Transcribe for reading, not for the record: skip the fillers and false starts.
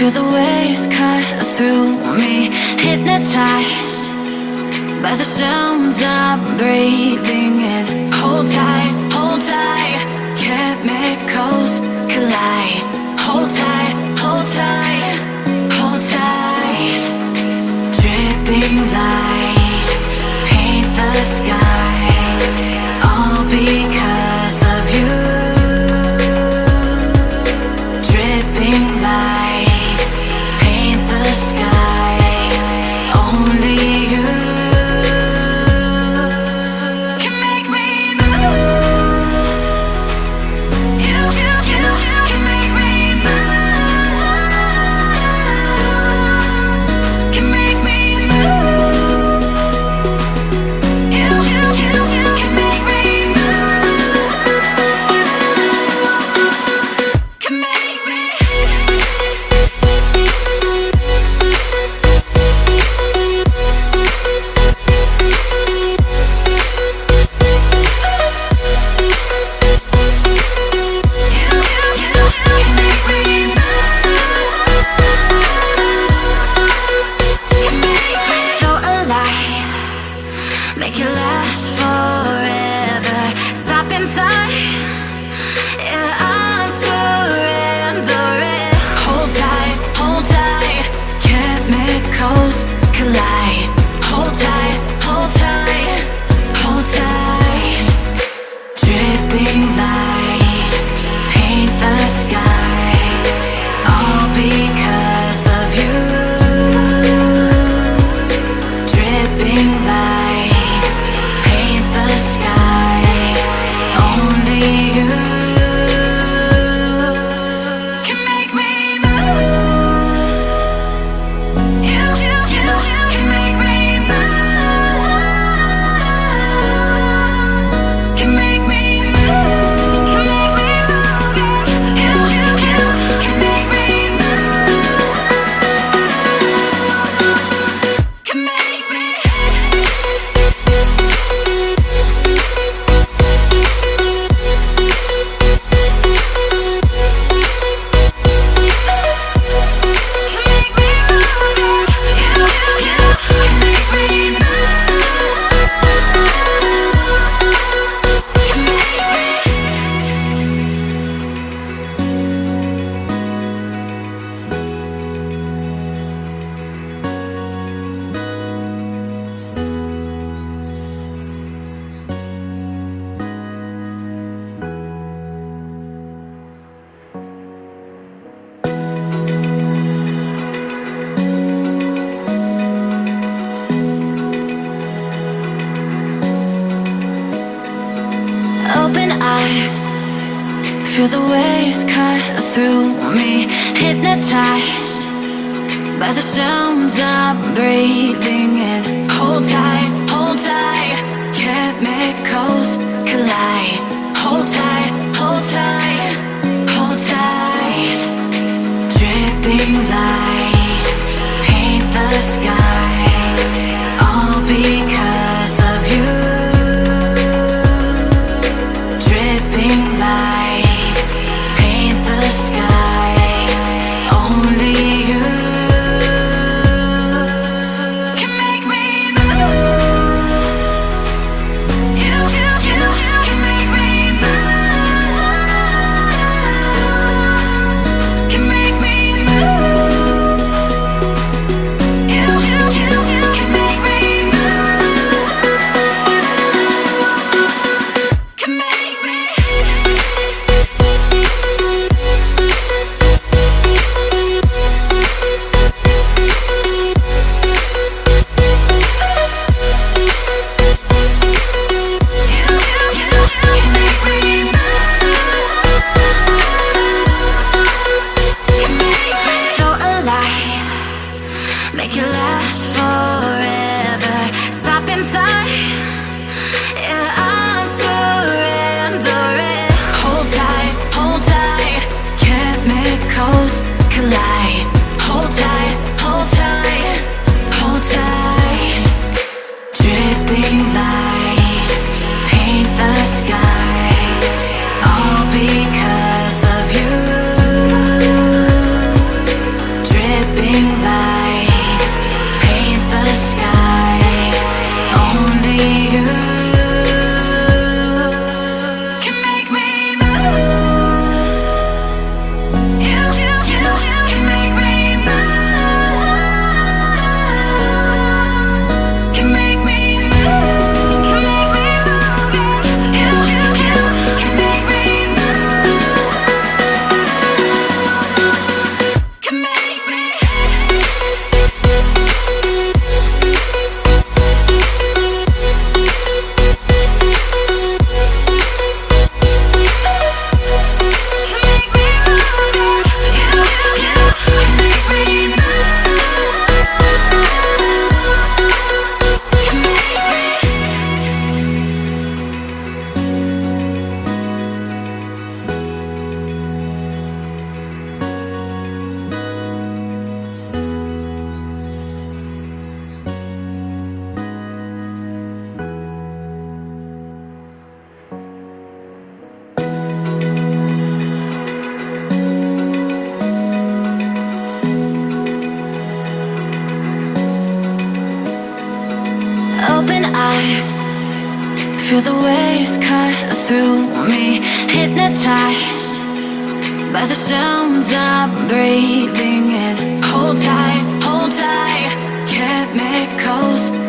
Feel the waves cut through me, hypnotized by the sounds I'm breathing in. Hold tight, hold tight, chemicals collide. Hold tight, hold tight, hold tight. Dripping lights paint the skies, all because of you. Dripping lights paint the skies, only you can make me move. You can make me move. Can make me move. You can make me move. Can make me. So alive, make it last forever. Stop in time, yeah, I'm surrendering. Hold tight, chemicals collide. Hold tight, hold tight, hold tight. Dripping lights paint the skies, all because of you. Dripping lights paint the skies, only you can make me move. You can make me move. Can make me move. Can make me move. You can make me move. Can make me. Open eye, feel the waves cut through me, hypnotized by the sounds I'm breathing in. Hold tight, chemicals collide. Hold tight, hold tight, hold tight. Dripping lights paint the skies, all because of you. Dripping lights paint the skies, only you can make me move. You can make me move. Can make me move. You can make me move. Can make me. So alive, make it last forever. Stop in time, yeah, I'm surrendering. Hold tight, chemicals collide. Hold tight, hold tight, hold tight. Dripping lights paint the skies, all because of you. Feel the waves cut through me, hypnotized by the sounds I'm breathing in. Hold tight, chemicals